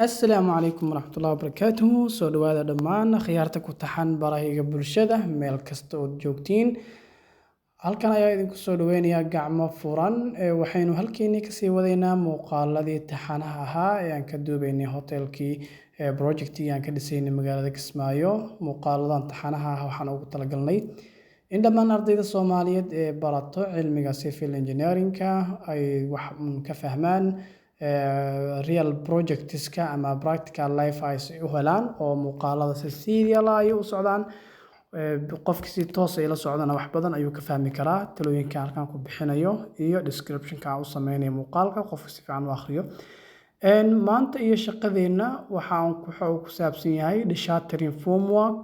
Asalaamu calaykum waraxmatullaahi wabarakaatuhu. Soo dhawaada dhammaan khiyaarta ku taxan barahiga bulshada meel kasta oo joogtiin. Halkan ayaa idinku soo dhaweynayaa gacmo furan. Waxaynu halkeennii kasii wadaynaa muuqaaladii taxanaha ahaa ee aan ka duubaynay hotelkii projectii aan ka dhisaynay magaalada Kismaayo. Muuqaaladan taxanaha ah waxaan ugu talagalnay in dhammaan ardayda Soomaaliyeed ee barato cilmiga civil engineering-ka ay wax ka fahmaan real projectska ama practical life ay u helaan oo muuqaalada si serial ah ay u socdaan. Qofkii si toos ah ila socdana wax badan ayuu ka fahmi karaa talooyinka halkan ku bixinayo iyo description-ka aan u sameynay muuqaalka qofka si fiican u akhriyo. Maanta iyo shaqadeena wuxuu ku saabsan yahay shuttering formwork.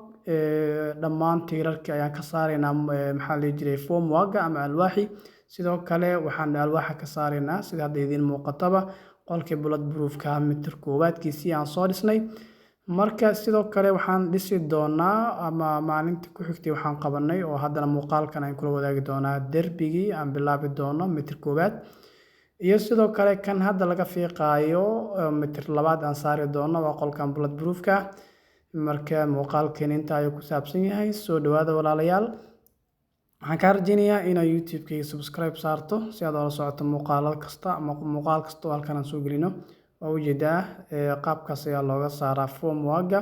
Dhammaan tiirarkii ayaan ka saaraynaa maxaa la jiray formwork ama alwaaxi. Sidoo kale waxaan alwaaxa ka saaraynaa sida hadda idin muuqataba qolkii bulletproof-ka mitir koowaadkiisii aan soo dhisnay. Marka sidoo kale waxaan dhisi doonaa ama maalinta ku xigtay waxaan qabanay oo haddana muuqaalkan aan kula wadaagi doonaa derbigii aan bilaabi doono mitir koowaad. Iyo sidoo kale kan hadda laga fiiqaayo mitir labaad aan saari doono waa qolkan bulletproof-ka. Marka muuqaalkan inta ayuu ku saabsan yahay. Soo dhawaada walaalayaal. Waxaan ka rajaynayaa inaad YouTube-kayga subscribe saarto si aad ula socoto muuqaal kasta ama muuqaal kasta oo halkan aan soo gelino. Waa ujeedaa qaabkaas ayaa looga saaraa formwork-ga.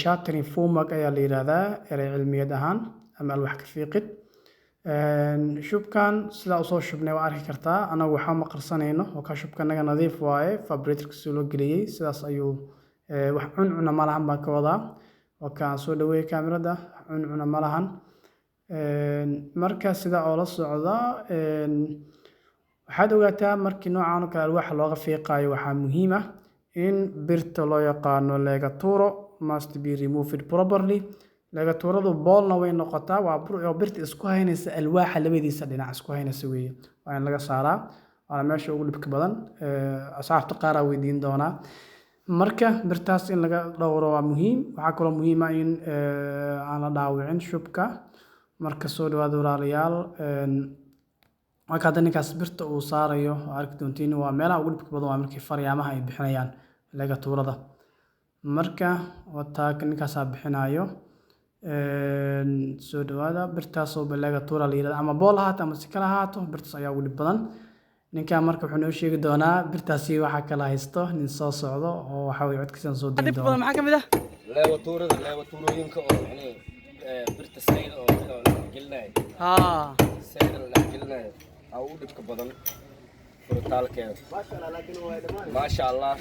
Shuttering formwork ayaa la yiraahdaa erey cilmiyeed ahaan ama alwaax ka fiiqid. Shubkan sidaa usoo shubnay waa arki kartaa anagu waxba ma qarsanayno oo ka shubkanaga nadiif waaye fabricator si loo geliyay sidaas ayuu wax cuncuna ma lahan baan ka wadaa. Waa kaan soo dhaweeyay kaamirada cuncuna ma lahan. Marka sida oo la socda waxaad ogaataa markii noocan oo kale alwaax looga fiiqaayo waxaa muhiim ah in birta loo yaqaano legaturo must be removed properly. Legaturadu boolna way noqotaa waa birta isku haynaysa alwaaxa labadiisa dhinac isku haynaysa weeye. Waa in laga saaraa waana meesha ugu dhibka badan. Asxaabta qaar aa weydiin doonaa. Marka birtaas in laga dhowro waa muhiim. Waxaa kaloo muhiim ah in aan la dhaawicin shubka. Marka soo dhawaada walaalayaal. Marka hadda ninkaas birta uu saarayo arki doontiin waa meelaha ugu dhibka badan waa markii faryaamaha ay bixinayaan legaturada. Marka wata ninkaas bixinayo soo dhawaada birtaas oo legatura la yiraahdo ama bool ahaato ama si kala ahaato birtaas ayaa ugu dhib badan. Ninka marka wuxuu noo sheegi doonaa birtaasi waxa kala haysto nin soo socdo oo waxa way codkiisa soo diin doona. Maxaa kamid ah legaturooyinka oo birta sayid oo gelnay sayid la gelnay oo u dhibka badan furtaalkeeda maasha Allah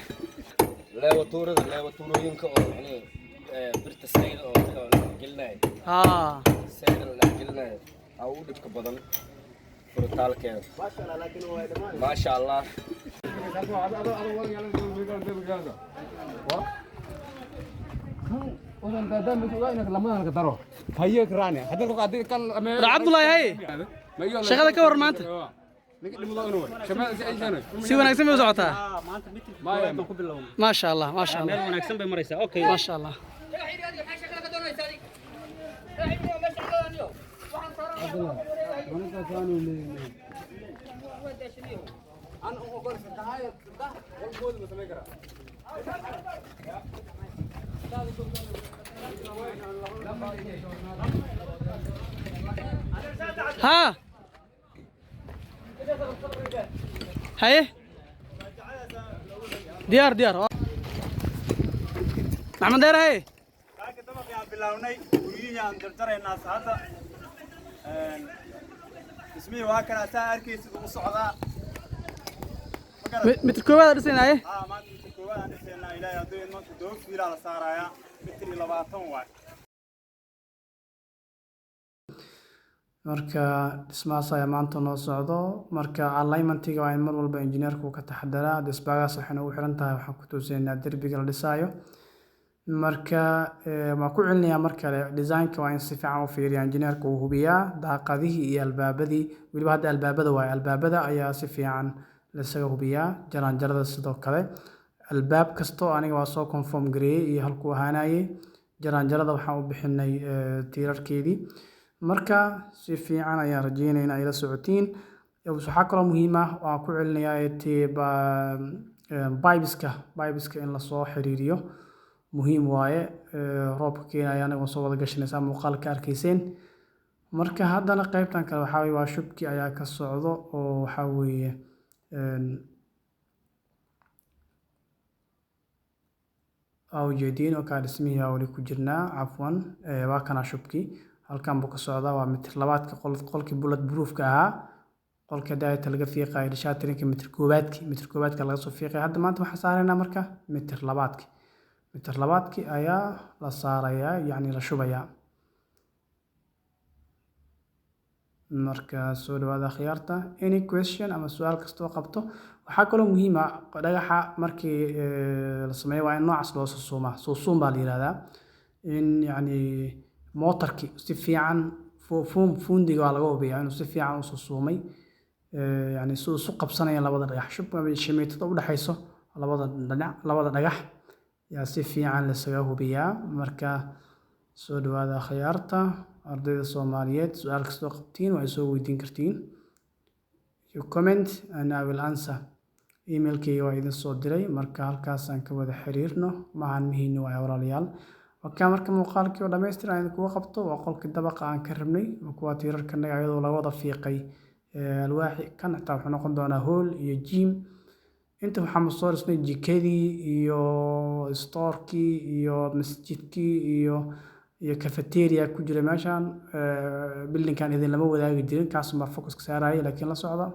legaturooyinka oo birta sayid oo gelnay sayid la gelnay oo u dhibka badan furtaalkeeda maasha Allah Abdullahi hay shaqada ka war maanta si wanaagsan bay u socotaa maasha Allah maasha Allah wanaagsan bay maraysaa okay maasha Allah ها هاي ديار محمد دير هاي اسمي واكنا ساركيس وصعدا متر كوبا درسنا هاي ما متر كوبا درسنا الى يدو ما دوق في لا سارايا متر 20 واي marka dhismahaas ayaa maanta noo socdo. Marka alignment-iga waa in mar walba engineer-ku ka taxadaraa. Dhismahaas waxay ugu xiran tahay waxaan ku toosinaa derbiga la dhisayo. Marka ma ku celinayaa mar kale design-ka waa in si fiican u fiiriyaa engineer-ku uu hubiyaa daaqadihii iyo albaabadii waliba hadda albaabada waaye albaabada ayaa si fiican la isaga hubiyaa jaranjarada sidoo kale albaab kasto aniga waa soo confirm gareeyay iyo halkuu ahaanayay jaranjarada waxaan u bixinay tiirarkeedii. Marka si fiican ayaan rajeynayaa in ay la socotiin. Waxaa kaloo muhiim ah oo aan ku celinayaa bibeska in lasoo xiriiriyo muhiim waaye roobka keenaya anaga soo wada gashanaysaa muuqaalka arkayseen marka haddana qaybtan kale waxaa weeye waa shubkii ayaa ka socdo oo waxaa weeye ujeediin oo kaa dhismihii aa weli ku jirnaa cafwan waa kana shubkii halkan buu ka socdaa waa mitir labaadka qolkii bullet proofka ahaa qolka daayta laga fiiqayo shaatirinka mitir koobaadka laga soo fiiqay hadda maanta waxaan saaraynaa marka mitir labaadki ayaa la saarayaa yacni la shubayaa marka soo dhawaada khiyaarta any question ama su-aal kastoo qabto waxaa kaloo muhiim ah dhagaxa markii la sameeyo waa in noocaas loo suusuumaa suusuum baa la yihahdaa in yacni mootarki si fiican fuundiga waa laga hubiyaa inuu si fiican u suusuumay يعني سو qabsanayaan labada dhagax shubka shamiitada u dhaxayso labada dhagax yaa si fiican la isaga hubiyaa marka soo dhawaada khiyaarta ardayda Soomaaliyeed su'aal kastoo qabtiin waa soo weydiin kartiin you comment and I will answer emailkayga waa idin soo diray marka halkaas aan ka wada xiriirno macaamihiina waa walaalayaal marka muuqaalkii oo dhameystiran aan kugu qabto waa qolkii dabaqa aan ka rabnay kuwa tiirarkanaga iyadoo laga wada fiiqay alwaaxi kan xitaa wuxuu noqon doonaa hool iyo gym inta waxaan soo dhisnay jikadii iyo storekii iyo masjidkii iyo cafeteria ku jira meeshan buildingkan idin lama wadaagi jirin kaas ma focus ka saarayay laakiin la socda